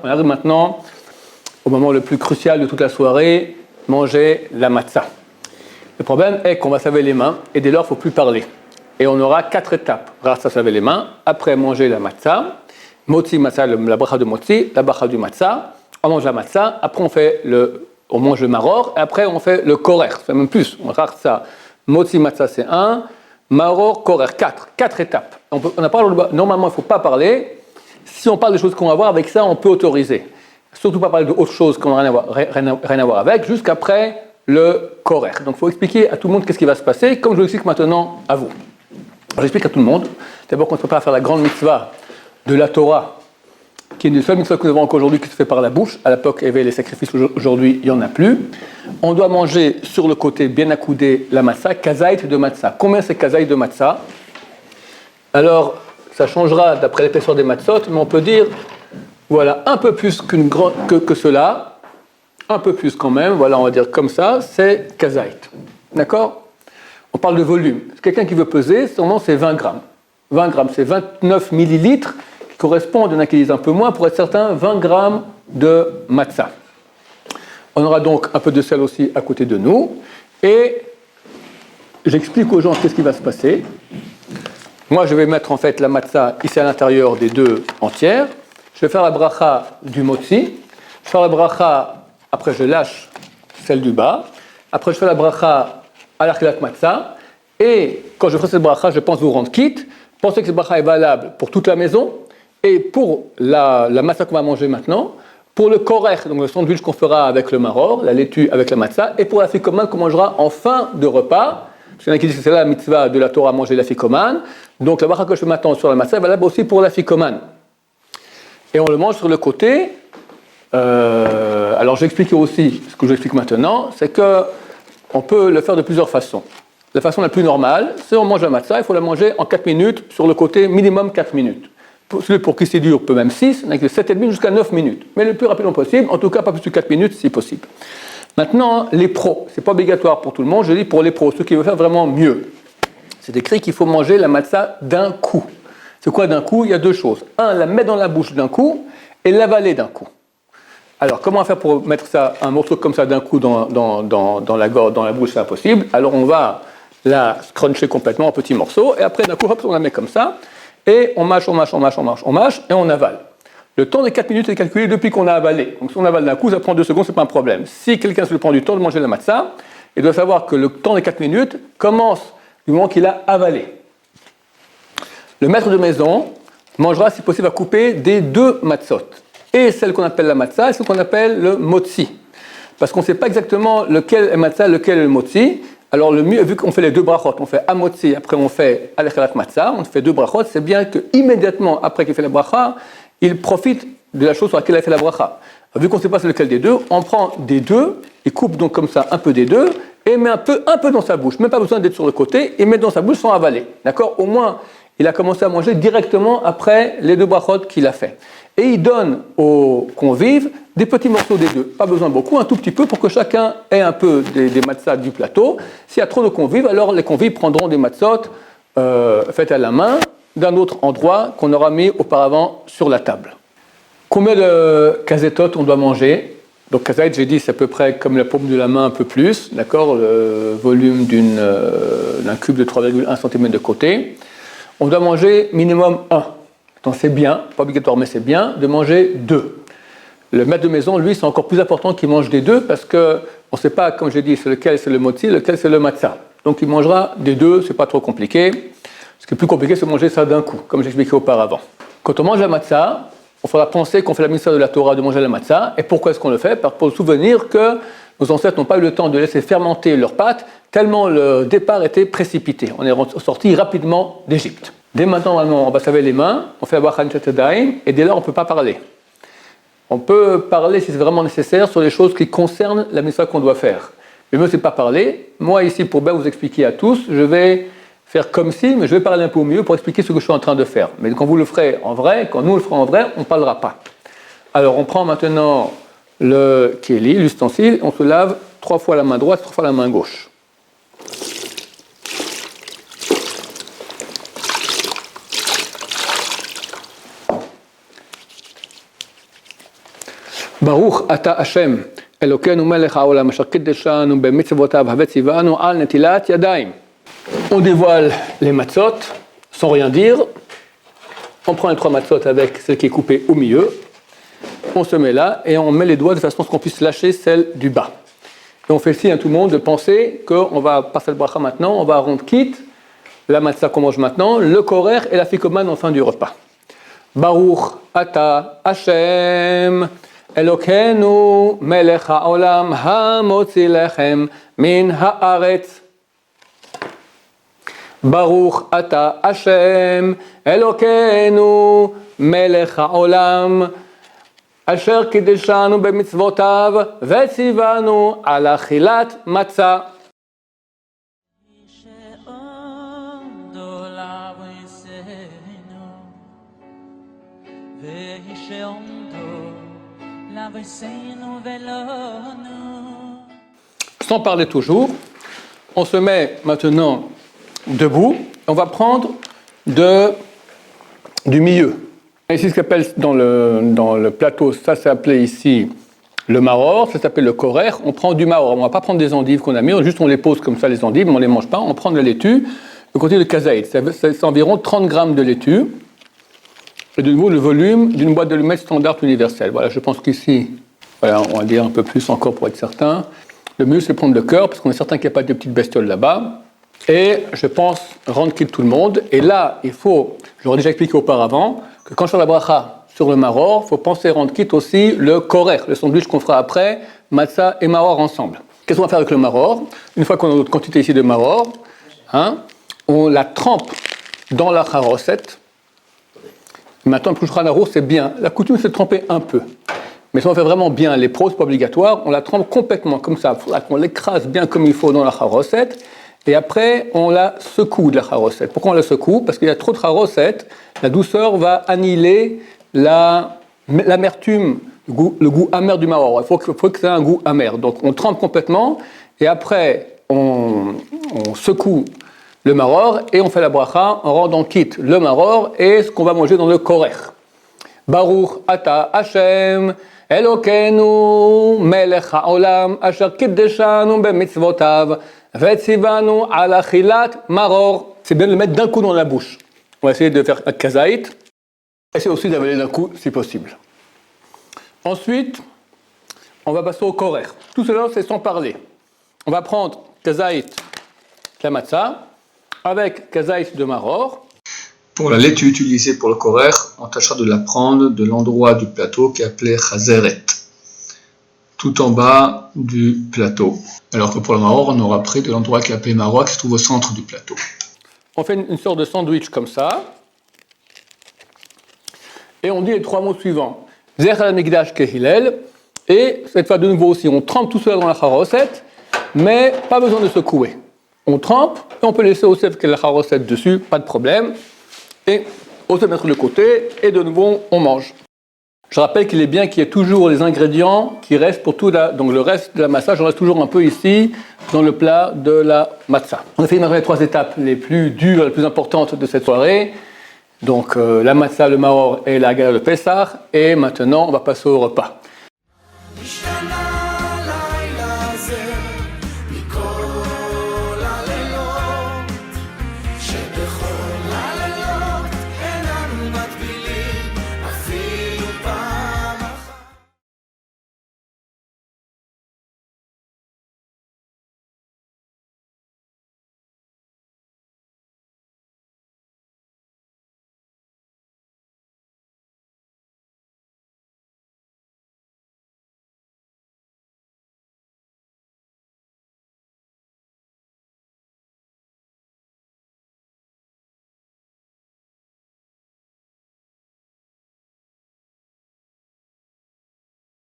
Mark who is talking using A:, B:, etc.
A: On arrive maintenant au moment le plus crucial de toute la soirée, manger la matzah. Le problème est qu'on va se laver les mains et dès lors il ne faut plus parler. Et on aura 4 étapes. Grâce à se laver les mains, après manger la matzah, motzi matzah, la bracha de motzi, la bracha du matzah, on mange la matzah, après on mange le maror, et après on fait le korer, c'est même plus, on regarde ça. Motzi matzah c'est 1, maror, korer, 4 étapes. Normalement il ne faut pas parler. Si on parle des choses qu'on va voir, avec ça on peut autoriser. Surtout pas parler d'autres choses qu'on n'a rien à voir avec, jusqu'après le korer. Donc il faut expliquer à tout le monde qu'est-ce qui va se passer, comme je l'explique maintenant à vous. J'explique à tout le monde, d'abord qu'on ne peut pas faire la grande mitzvah de la Torah, qui est une seule mitzvah que nous avons encore aujourd'hui qui se fait par la bouche. À l'époque, il y avait les sacrifices, aujourd'hui, il n'y en a plus. On doit manger sur le côté bien accoudé la matzah, kazaït de matzah. Combien c'est kazaït de matzah? Alors, ça changera d'après l'épaisseur des matzot, mais on peut dire, voilà, un peu plus que cela, un peu plus quand même, voilà, on va dire comme ça, c'est kazaït. D'accord? On parle de volume. Quelqu'un qui veut peser, son c'est 20 grammes. 20 grammes, c'est 29 millilitres qui correspondent, il y en a qui disent un peu moins, pour être certain, 20 grammes de matzah. On aura donc un peu de sel aussi à côté de nous. Et j'explique aux gens qu'est-ce qui va se passer. Moi, je vais mettre en fait la matzah ici à l'intérieur des deux entières. Je vais faire la bracha du motzi. Je vais faire la bracha, après je lâche celle du bas. Après, je fais la bracha à l'achilat matzah. Et quand je ferai cette bracha, je pense vous rendre quitte. Pensez que cette bracha est valable pour toute la maison. Et pour la matzah qu'on va manger maintenant, pour le korer, donc le sandwich qu'on fera avec le maror, la laitue avec la matzah, et pour la fikoman qu'on mangera en fin de repas. Parce qu'il y en a qui disent que c'est là la mitzvah de la Torah, manger la fikoman. Donc la bracha que je fais maintenant sur la matzah est valable aussi pour la fikoman. Et on le mange sur le côté. Alors j'ai expliqué aussi, ce que j'explique maintenant, c'est qu'on peut le faire de plusieurs façons. La façon la plus normale, c'est on mange la matzah, il faut la manger en 4 minutes, sur le côté minimum 4 minutes. Celui pour qui c'est dur peut même 6, on a que 7,5 jusqu'à 9 minutes. Mais le plus rapidement possible, en tout cas pas plus de 4 minutes si possible. Maintenant, les pros, ce n'est pas obligatoire pour tout le monde, je dis pour les pros, ceux qui veulent faire vraiment mieux. C'est écrit qu'il faut manger la matzah d'un coup. C'est quoi d'un coup? Il y a deux choses. Un, la mettre dans la bouche d'un coup et l'avaler d'un coup. Alors, comment faire pour mettre ça, un morceau comme ça d'un coup dans la gorge, dans la bouche, c'est impossible. Alors, on va la cruncher complètement en petits morceaux et après, d'un coup, hop, on la met comme ça et on mâche et on avale. Le temps des 4 minutes est calculé depuis qu'on a avalé. Donc, si on avale d'un coup, ça prend 2 secondes, c'est pas un problème. Si quelqu'un se prend du temps de manger la matzah, il doit savoir que le temps des 4 minutes commence du moment qu'il a avalé. Le maître de maison mangera, si possible, à couper des 2 matzot. Et celle qu'on appelle la matzah, et celle qu'on appelle le motzi. Parce qu'on ne sait pas exactement lequel est matzah, lequel est le motzi. Alors le mieux, vu qu'on fait les 2 brachot, on fait amotzi, après on fait alechalat matzah, on fait 2 brachot, c'est bien qu'immédiatement après qu'il fait la bracha, il profite de la chose sur laquelle il a fait la bracha. Alors, vu qu'on ne sait pas c'est lequel des 2, on prend des 2, il coupe donc comme ça un peu des 2, et met un peu dans sa bouche. Même pas besoin d'être sur le côté, et met dans sa bouche sans avaler. D'accord? Au moins, il a commencé à manger directement après les 2 brachot qu'il a fait. Et il donne aux convives des petits morceaux des 2. Pas besoin beaucoup, un tout petit peu pour que chacun ait un peu des matzahs du plateau. S'il y a trop de convives, alors les convives prendront des matzot faites à la main d'un autre endroit qu'on aura mis auparavant sur la table. Combien de kazetot on doit manger? Donc kazait, j'ai dit, c'est à peu près comme la paume de la main, un peu plus, d'accord, le volume d'un cube de 3,1 cm de côté. On doit manger minimum 1. Donc c'est bien, pas obligatoire, mais c'est bien de manger 2. Le maître de maison, lui, c'est encore plus important qu'il mange des 2 parce qu'on ne sait pas, comme j'ai dit, c'est lequel c'est le motzi, lequel c'est le matzah. Donc il mangera des 2, c'est pas trop compliqué. Ce qui est plus compliqué, c'est de manger ça d'un coup, comme j'expliquais auparavant. Quand on mange la matzah, on faudra penser qu'on fait la mitzvah de la Torah de manger la matzah. Et pourquoi est-ce qu'on le fait? Pour se souvenir que nos ancêtres n'ont pas eu le temps de laisser fermenter leurs pâtes, tellement le départ était précipité. On est sorti rapidement d'Égypte. Dès maintenant, on va se laver les mains, on fait la bracha Nitadaim, et dès là, on ne peut pas parler. On peut parler, si c'est vraiment nécessaire, sur les choses qui concernent la mitzvah qu'on doit faire. Le mieux, c'est pas parler. Moi, ici, pour bien vous expliquer à tous, je vais faire comme si, mais je vais parler un peu mieux pour expliquer ce que je suis en train de faire. Mais quand vous le ferez en vrai, quand nous le ferons en vrai, on ne parlera pas. Alors, on prend maintenant le kéli, l'ustensile, on se lave 3 fois la main droite, 3 fois la main gauche. Baruch ata Hashem, Elokeinu melech haolam, asher kiddeshanu b'mitzvotav havetzivanu al netilat yadayim. On dévoile les matzot sans rien dire. On prend les 3 matzot avec celle qui est coupée au milieu. On se met là et on met les doigts de façon à ce qu'on puisse lâcher celle du bas. Et on fait signe à tout le monde de penser qu'on va passer le bracha maintenant, on va rendre quitte la matzah qu'on mange maintenant, le korer et la ficomane en fin du repas. Baruch ata Hashem, Elokeinu melech haolam hamotzi lechem min haaretz. Baruch ata Hashem, Elokeinu melech haolam asher kiddeshanu b'mitzvotav vetzivanu al achilat matzah. Sans parler toujours, on se met maintenant debout, on va prendre du milieu. Ici, ce qu'on appelle dans le plateau, ça c'est appelé ici le maror, ça s'appelle le korer. On prend du maror, on ne va pas prendre des endives qu'on a mis, juste on les pose comme ça les endives, mais on ne les mange pas, on prend de la laitue, le côté de kazaït, c'est environ 30 grammes de laitue, et de nouveau le volume d'une boîte d'allumettes standard universelle. Voilà, je pense qu'ici, voilà, on va dire un peu plus encore pour être certain. Le mieux c'est prendre le cœur, parce qu'on est certain qu'il n'y a pas de petites bestioles là-bas. Et je pense rendre quitte tout le monde. Et là, je l'aurais déjà expliqué auparavant, que quand je fais la bracha sur le maror, il faut penser rendre quitte aussi le korer, le sandwich qu'on fera après, matzah et maror ensemble. Qu'est-ce qu'on va faire avec le maror? Une fois qu'on a notre quantité ici de maror, on la trempe dans la charoset. Maintenant, le Shulchan Aruch, c'est bien. La coutume, c'est de tremper un peu. Mais si on fait vraiment bien les pros, c'est pas obligatoire, on la trempe complètement comme ça. Il faudra qu'on l'écrase bien comme il faut dans la charoset. Et après, on la secoue de la charoset. Pourquoi on la secoue? Parce qu'il y a trop de charoset. La douceur va annihiler l'amertume, le goût amer du maror. Il faut que ça ait un goût amer. Donc, on trempe complètement. Et après, on secoue le maror et on fait la bracha en rendant quitte le maror et ce qu'on va manger dans le korer. Baruch ata Hashem, Elokeinu melech haolam, asher kiddeshanu b'mitzvotav, vetzivanu al achilat maror. C'est bien de le mettre d'un coup dans la bouche. On va essayer de faire un kazaït. Essayez aussi d'avaler d'un coup si possible. Ensuite, on va passer au korer. Tout cela, c'est sans parler. On va prendre kazaït, la matzah, avec kazaït de maror.
B: Pour la laitue utilisée pour le korer, on tâchera de la prendre de l'endroit du plateau qui est appelé chazeret, tout en bas du plateau. Alors que pour le maror, on aura pris de l'endroit qui est appelé maror, qui se trouve au centre du plateau.
A: On fait une sorte de sandwich comme ça, et on dit les 3 mots suivants. Zecher al-Mikdash kehilel, et cette fois de nouveau aussi, on trempe tout cela dans la charoset, mais pas besoin de secouer. On trempe, et on peut laisser aussi avec la charoset dessus, pas de problème. Et on se mettre de côté, et de nouveau, on mange. Je rappelle qu'il est bien qu'il y ait toujours les ingrédients qui restent pour tout donc le reste de la matzah, j'en reste toujours un peu ici, dans le plat de la matzah. On a fait maintenant les 3 étapes les plus dures, les plus importantes de cette soirée. Donc la matzah, le maror et la galère de Pessah. Et maintenant, on va passer au repas.